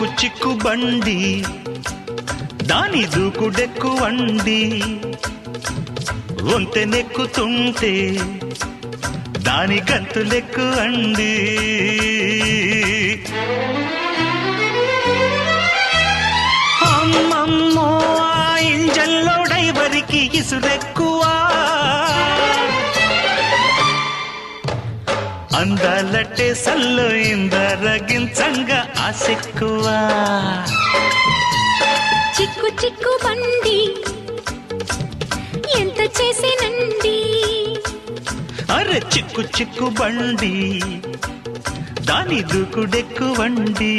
చిక్కు చిక్కు బండి దాని దూకుడెక్కువండి ఒంటెనెక్కుతుంటే దాని గంతులెక్కు అండి అమ్మమ్మో ఆ ఇంజన్లో డైవరికి ఇసురెక్కువా అందాలట్టే సల్లో ఇందరగించంగా ఆసెక్కువా చిక్కు చిక్కు బండి ఎంత చేసేనండి అరే చిక్కు చిక్కు బండి దాని దూకుడెక్కువండి